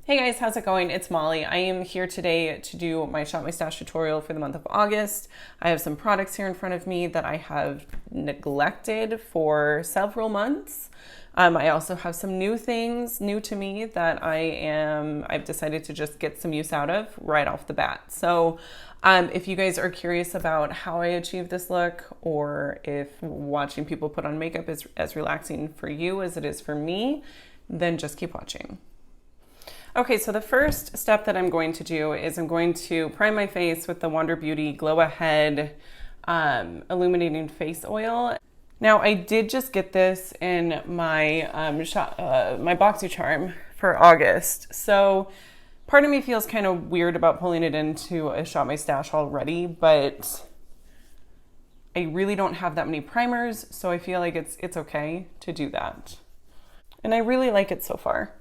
Hey guys, how's it going? It's Molly. I am here today to do my Shop My Stash tutorial for the month of August. I have some products here in front of me that I have neglected for several months. I also have some new things new to me that I've decided to just get some use out of right off the bat. So if you guys are curious about how I achieved this look, or if watching people put on makeup is as relaxing for you as it is for me, then just keep watching. Okay, so the first step that I'm going to do is I'm going to prime my face with the Wander Beauty Glow Ahead Illuminating Face Oil. Now, I did just get this in my my BoxyCharm for August, so part of me feels kind of weird about pulling it into a Shop My Stash already, but I really don't have that many primers, so I feel like it's okay to do that. And I really like it so far.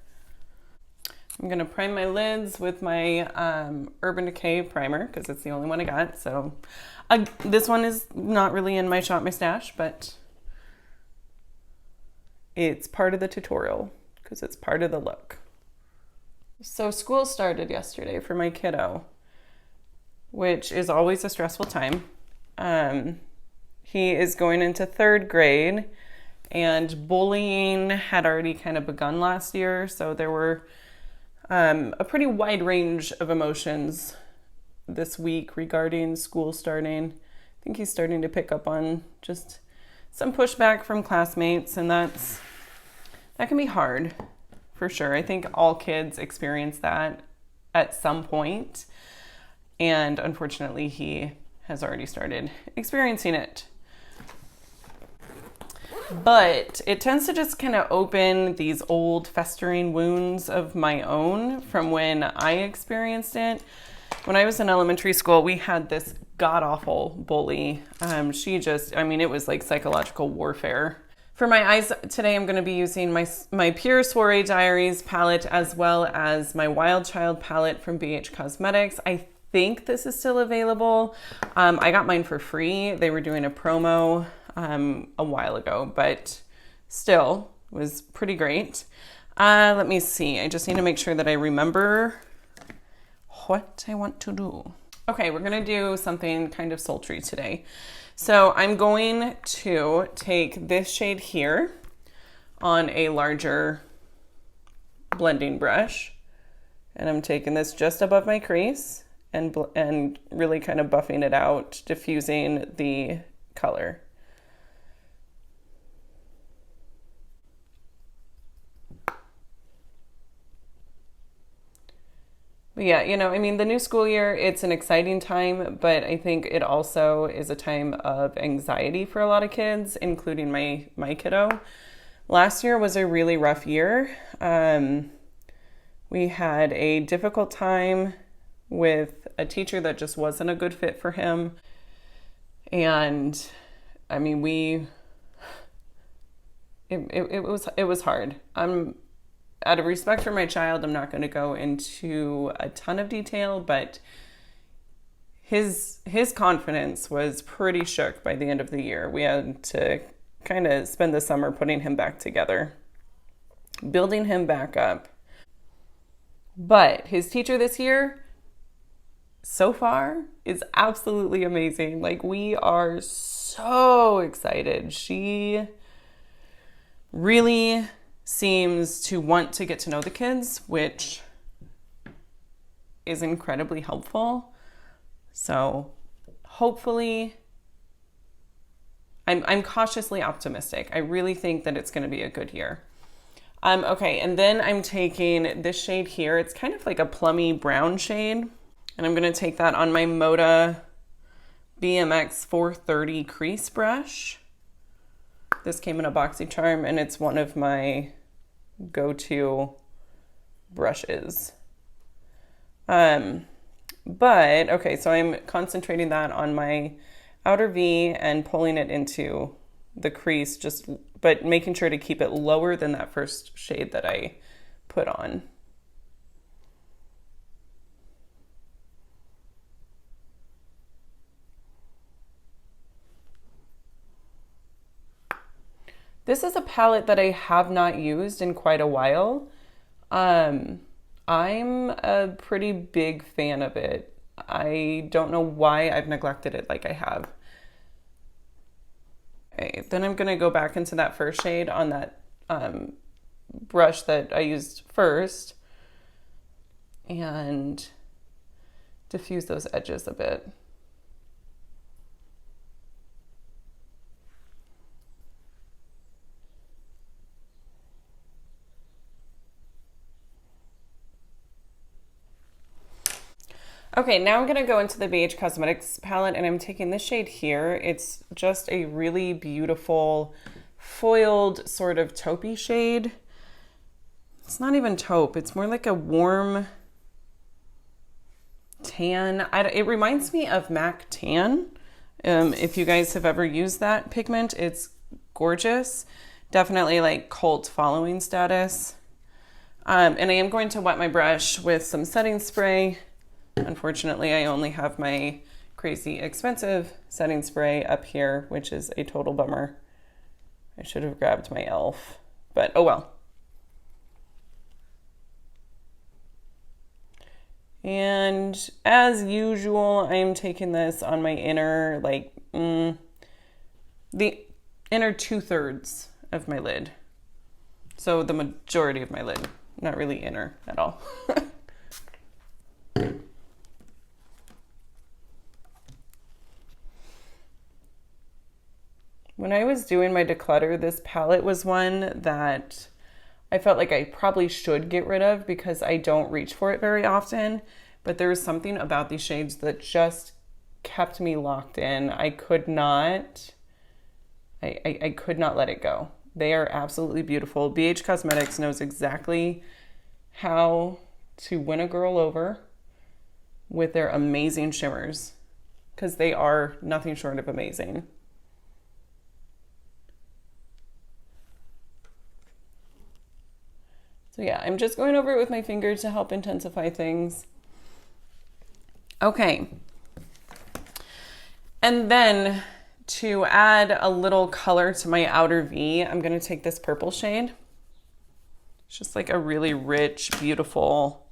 I'm going to prime my lids with my Urban Decay primer because it's the only one I got. So this one is not really in my Shop My Stash, but it's part of the tutorial because it's part of the look. So school started yesterday for my kiddo, which is always a stressful time. He is going into third grade, and bullying had already kind of begun last year, so there were a pretty wide range of emotions this week regarding school starting. I think he's starting to pick up on just some pushback from classmates, and that can be hard for sure. I think all kids experience that at some point, and unfortunately he has already started experiencing it. But it tends to just kind of open these old festering wounds of my own from when I experienced it. When I was in elementary school, we had this god-awful bully. It was like psychological warfare. For my eyes today, I'm going to be using my Pure Soiree Diaries palette as well as my Wild Child palette from BH Cosmetics. I think this is still available. I got mine for free. They were doing a promo a while ago, but still was pretty great. Let me see. I just need to make sure that I remember what I want to do. Okay, we're gonna do something kind of sultry today. So I'm going to take this shade here on a larger blending brush, and I'm taking this just above my crease and really kind of buffing it out, diffusing the color. But yeah, the new school year, it's an exciting time, but I think it also is a time of anxiety for a lot of kids, including my kiddo. Last year was a really rough year. We had a difficult time with a teacher that just wasn't a good fit for him. And it was hard. Out of respect for my child, I'm not going to go into a ton of detail, but his confidence was pretty shook by the end of the year. We had to kind of spend the summer putting him back together, building him back up. But his teacher this year, so far, is absolutely amazing. Like, we are so excited. She really seems to want to get to know the kids, which is incredibly helpful. So hopefully, I'm cautiously optimistic. I really think that it's going to be a good year. Okay, and then I'm taking this shade here. It's kind of like a plummy brown shade, and I'm going to take that on my Moda BMX 430 crease brush. This came in a BoxyCharm, and it's one of my go-to brushes. Okay, so I'm concentrating that on my outer V and pulling it into the crease, but making sure to keep it lower than that first shade that I put on. This is a palette that I have not used in quite a while. I'm a pretty big fan of it. I don't know why I've neglected it like I have. Okay, then I'm going to go back into that first shade on that brush that I used first and diffuse those edges a bit. Okay, now I'm going to go into the BH Cosmetics palette and I'm taking this shade here. It's just a really beautiful foiled sort of taupey shade. It's not even taupe, it's more like a warm tan. It reminds me of MAC Tan. If you guys have ever used that pigment, it's gorgeous. Definitely like cult following status. And I am going to wet my brush with some setting spray. Unfortunately, I only have my crazy expensive setting spray up here, which is a total bummer. I should have grabbed my e.l.f., but oh well. And as usual, I am taking this on my inner, like, the inner 2/3 of my lid. So the majority of my lid, not really inner at all. When I was doing my declutter, this palette was one that I felt like I probably should get rid of because I don't reach for it very often. But there was something about these shades that just kept me locked in. I could not let it go. They are absolutely beautiful. BH Cosmetics knows exactly how to win a girl over with their amazing shimmers because they are nothing short of amazing. So yeah, I'm just going over it with my finger to help intensify things. Okay. And then to add a little color to my outer V, I'm going to take this purple shade. It's just like a really rich, beautiful,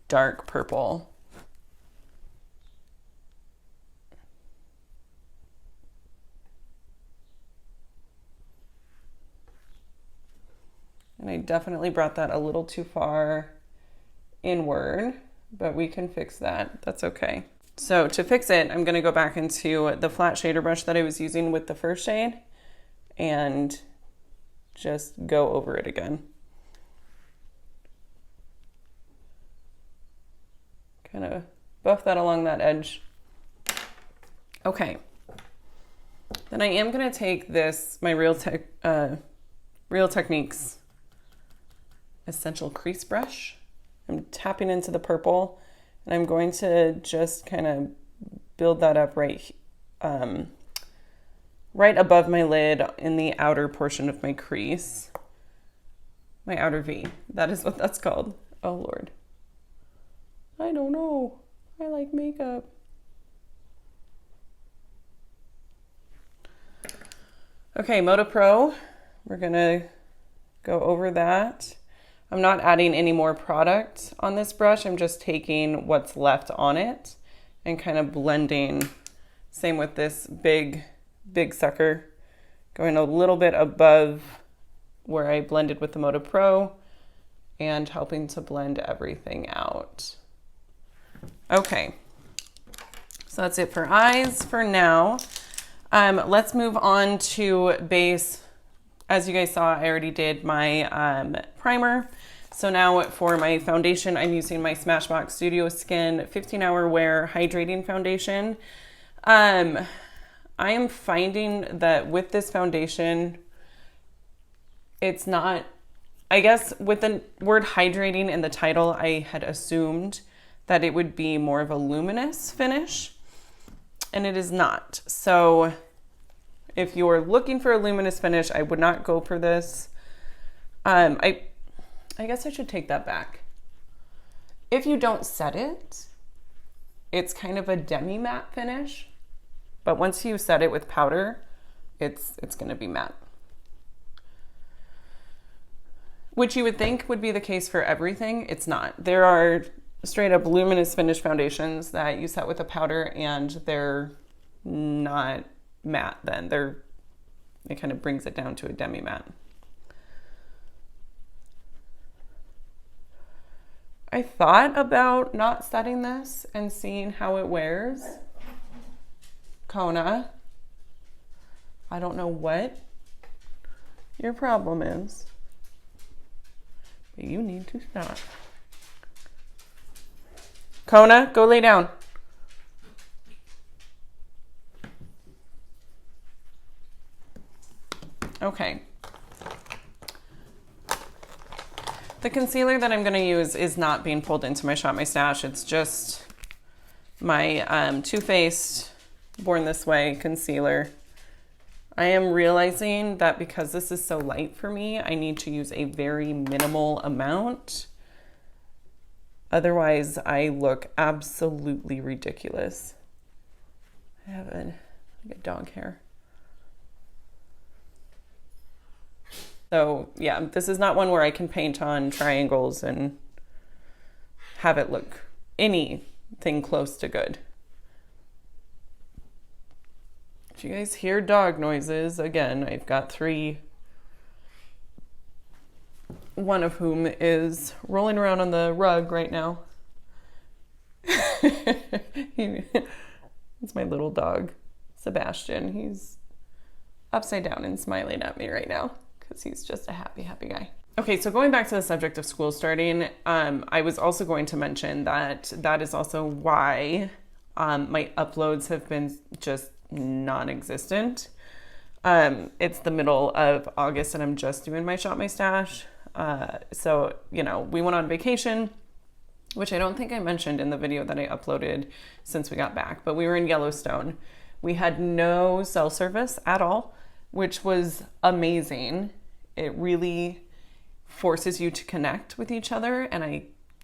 dark purple. And I definitely brought that a little too far inward, but we can fix that. That's okay. So to fix it, I'm going to go back into the flat shader brush that I was using with the first shade and just go over it again. Kind of buff that along that edge. Okay. Then I am going to take this, my Real Techniques Essential Crease Brush. I'm tapping into the purple and I'm going to just kind of build that up right above my lid in the outer portion of my crease. My outer V. That is what that's called. Oh Lord. I don't know. I like makeup. Okay, Moda Pro. We're gonna go over that. I'm not adding any more product on this brush. I'm just taking what's left on it and kind of blending. Same with this big sucker. Going a little bit above where I blended with the Moda Pro and helping to blend everything out. Okay, so that's it for eyes for now. Let's move on to base. As you guys saw, I already did my primer. So now for my foundation, I'm using my Smashbox Studio Skin 15-Hour Wear Hydrating Foundation. I am finding that with this foundation, it's not, I guess with the word hydrating in the title, I had assumed that it would be more of a luminous finish, and it is not. So if you're looking for a luminous finish, I would not go for this. I guess I should take that back. If you don't set it, it's kind of a demi-matte finish, but once you set it with powder, it's gonna be matte. which you would think would be the case for everything. It's not. There are straight up luminous finish foundations that you set with a powder and they're not matte then. It kind of brings it down to a demi matte. I thought about not setting this and seeing how it wears. Kona, I don't know what your problem is, but you need to stop. Kona, go lay down. Okay. The concealer that I'm going to use is not being pulled into my Shop My Stash. It's just my Too Faced Born This Way concealer. I am realizing that because this is so light for me, I need to use a very minimal amount. Otherwise, I look absolutely ridiculous. I have a dog hair. So yeah, this is not one where I can paint on triangles and have it look anything close to good. If you guys hear dog noises, again, I've got 3, one of whom is rolling around on the rug right now. It's my little dog, Sebastian. He's upside down and smiling at me right now because he's just a happy, happy guy. Okay, so going back to the subject of school starting, I was also going to mention that is also why my uploads have been just non-existent. It's the middle of August and I'm just doing my Shop My Stash. So, you know, we went on vacation, which I don't think I mentioned in the video that I uploaded since we got back, but we were in Yellowstone. We had no cell service at all, which was amazing. It really forces you to connect with each other and I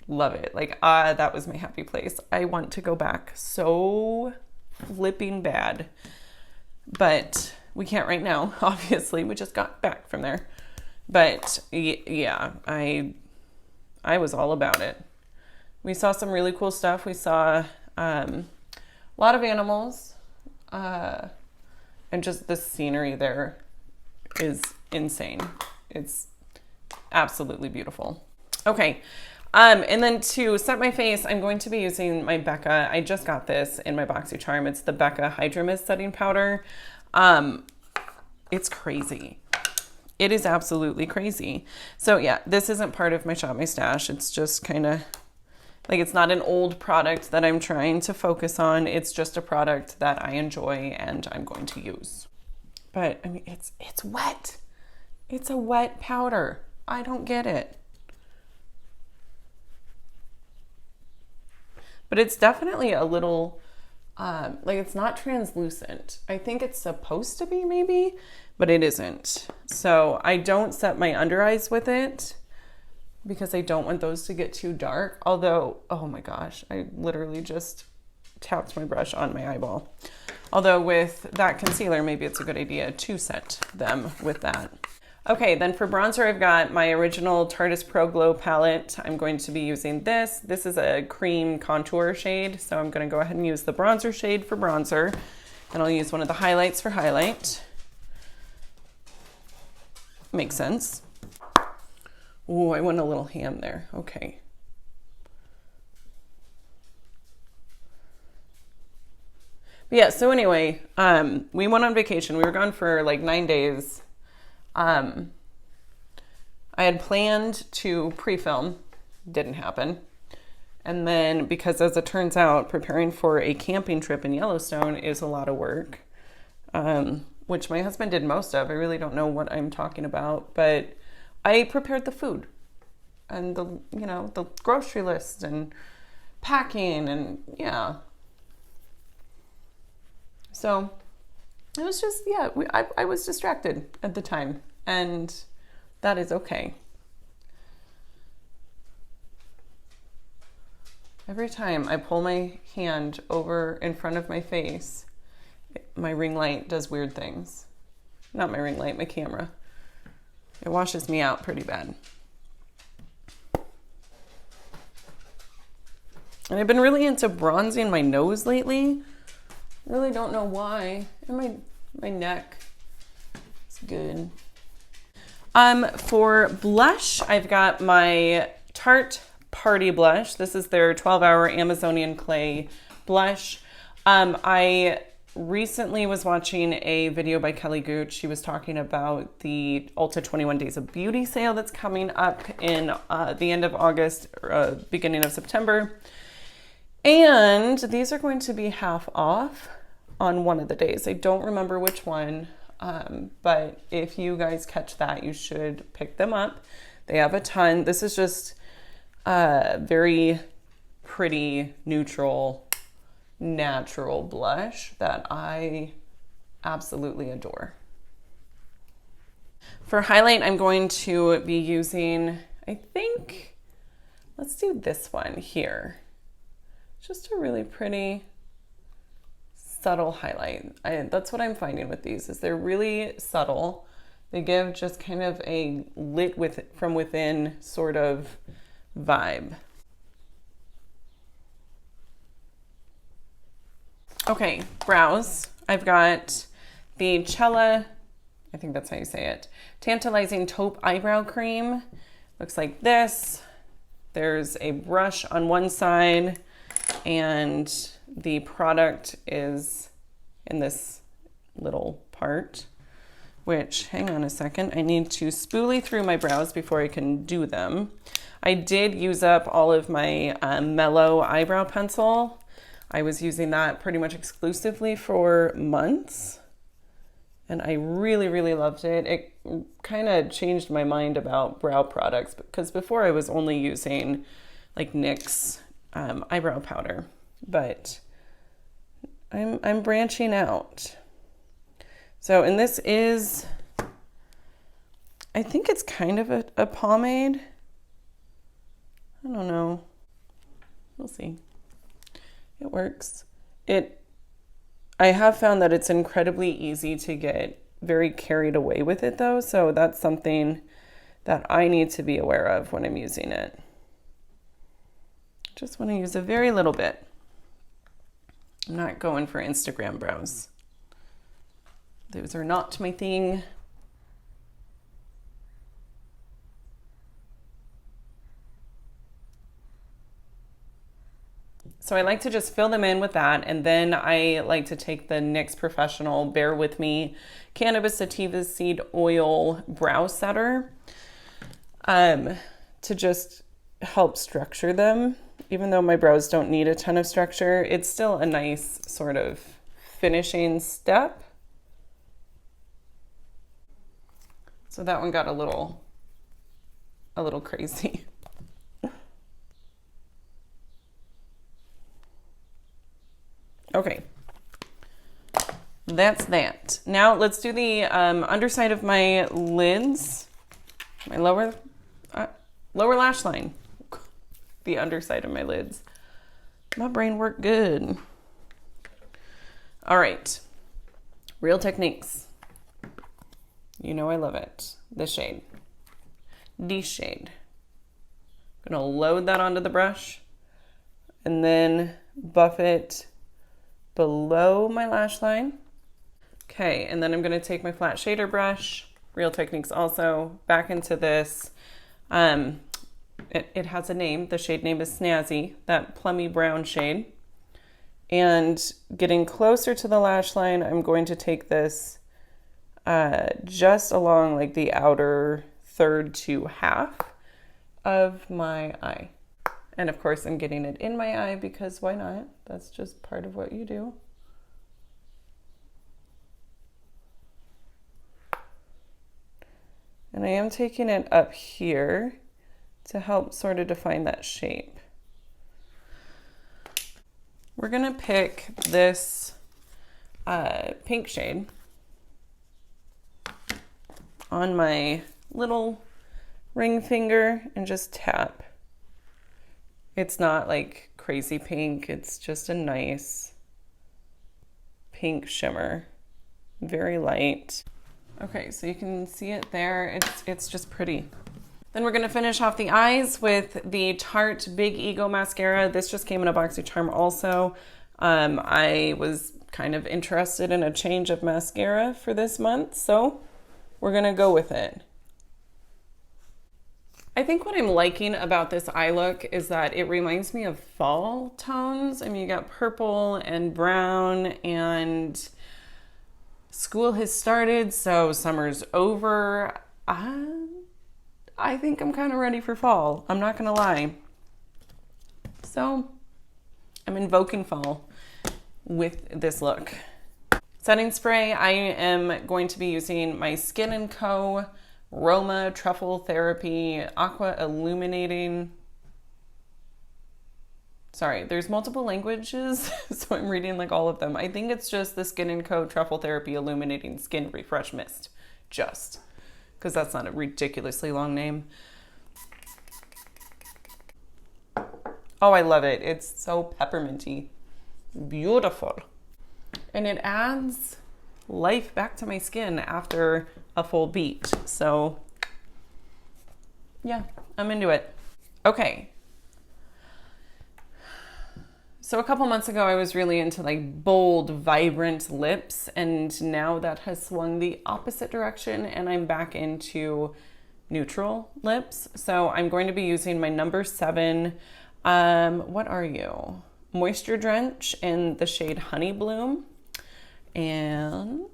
love it. Like, that was my happy place. I want to go back so flipping bad, but we can't right now. Obviously, we just got back from there. But yeah, I was all about it. We saw some really cool stuff. We saw a lot of animals, and just the scenery there is insane. It's absolutely beautiful. Okay. And then to set my face, I'm going to be using my Becca. I just got this in my BoxyCharm. It's the Becca Hydra Mist Setting Powder. It's crazy. It is absolutely crazy. So yeah, this isn't part of my Shop My Stash. It's just kind of like, it's not an old product that I'm trying to focus on. It's just a product that I enjoy and I'm going to use. But I mean, it's wet. It's a wet powder. I don't get it. But it's definitely a little, like, it's not translucent. I think it's supposed to be maybe, but it isn't. So I don't set my under eyes with it because I don't want those to get too dark. Although, oh my gosh, I literally just tapped my brush on my eyeball. Although with that concealer, maybe it's a good idea to set them with that. Okay, then for bronzer, I've got my original Tarte Pro Glow palette. I'm going to be using this. This is a cream contour shade, so I'm going to go ahead and use the bronzer shade for bronzer. And I'll use one of the highlights for highlight. Makes sense. Oh, I went a little ham there. Okay. But yeah, so anyway, we went on vacation. We were gone for like 9 days. I had planned to pre-film, didn't happen. And then because as it turns out, preparing for a camping trip in Yellowstone is a lot of work, which my husband did most of. I really don't know what I'm talking about, but I prepared the food and the grocery list and packing and yeah. So it was just, yeah, I was distracted at the time, and that is okay. Every time I pull my hand over in front of my face, my ring light does weird things. Not my ring light, my camera. It washes me out pretty bad. And I've been really into bronzing my nose lately. Really don't know why. And my neck is good. For blush, I've got my Tarte Party Blush. This is their 12-hour Amazonian clay blush. I recently was watching a video by Kelly Gooch. She was talking about the Ulta 21 Days of Beauty sale that's coming up in the end of August, beginning of September. And these are going to be half off on one of the days. I don't remember which one, but if you guys catch that, you should pick them up. They have a ton. This is just very pretty, neutral, natural blush that I absolutely adore. For highlight, I'm going to be using, I think, let's do this one here. Just a really pretty, subtle highlight. That's what I'm finding with these, is they're really subtle. They give just kind of a lit from within sort of vibe. Okay, brows. I've got the Cella, I think that's how you say it, Tantalizing Taupe Eyebrow Cream. Looks like this. There's a brush on one side, and the product is in this little part, which, hang on a second, I need to spoolie through my brows before I can do them. I did use up all of my Mellow eyebrow pencil. I was using that pretty much exclusively for months, and I really, really loved it. It kind of changed my mind about brow products, because before I was only using like NYX eyebrow powder, but I'm branching out. So, and this is, I think it's kind of a pomade. I don't know. We'll see. It works. I have found that it's incredibly easy to get very carried away with it though, so that's something that I need to be aware of when I'm using it. Just want to use a very little bit. I'm not going for Instagram brows. Those are not my thing. So I like to just fill them in with that, and then I like to take the NYX Professional Bear With Me Cannabis Sativa Seed Oil Brow Setter to just help structure them. Even though my brows don't need a ton of structure, it's still a nice sort of finishing step. So that one got a little crazy. Okay, that's that. Now let's do the underside of my lids, my lower lash line, the underside of my lids. My brain worked good. All right, Real Techniques. You know I love it. This shade. I'm gonna load that onto the brush and then buff it below my lash line. Okay, and then I'm gonna take my flat shader brush, Real Techniques also, back into this. It has a name. The shade name is Snazzy, that plummy brown shade. And getting closer to the lash line, I'm going to take this just along like the outer third to half of my eye. And of course I'm getting it in my eye because why not? That's just part of what you do. And I am taking it up here to help sort of define that shape. We're gonna pick this pink shade on my little ring finger and just tap. It's not like crazy pink, it's just a nice pink shimmer, very light. Okay, so you can see it there, it's just pretty. Then we're going to finish off the eyes with the Tarte Big Ego Mascara. This just came in a BoxyCharm also. I was kind of interested in a change of mascara for this month, so we're going to go with it. I think what I'm liking about this eye look is that it reminds me of fall tones. I mean, you got purple and brown, and school has started, so summer's over. I think I'm kind of ready for fall. I'm not gonna lie. So I'm invoking fall with this look. Setting spray, I am going to be using my Skin & Co. Roma Truffle Therapy Aqua Illuminating. Sorry, there's multiple languages, so I'm reading like all of them. I think it's just the Skin & Co. Truffle Therapy Illuminating Skin Refresh Mist. Just, because that's not a ridiculously long name. Oh, I love it. It's so pepperminty. Beautiful. And it adds life back to my skin after a full beat. So yeah, I'm into it. Okay. So a couple months ago, I was really into like bold, vibrant lips, and now that has swung the opposite direction and I'm back into neutral lips. So I'm going to be using my number 7, what are you? Moisture Drench in the shade Honey Bloom. And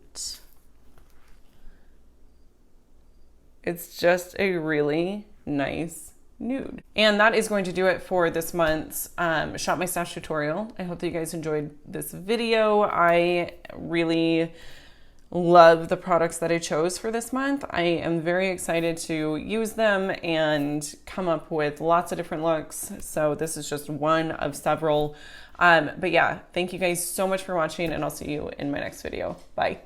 it's just a really nice nude. And that is going to do it for this month's Shop My Stash tutorial. I hope that you guys enjoyed this video. I really love the products that I chose for this month. I am very excited to use them and come up with lots of different looks. So this is just one of several. But yeah, thank you guys so much for watching, and I'll see you in my next video. Bye.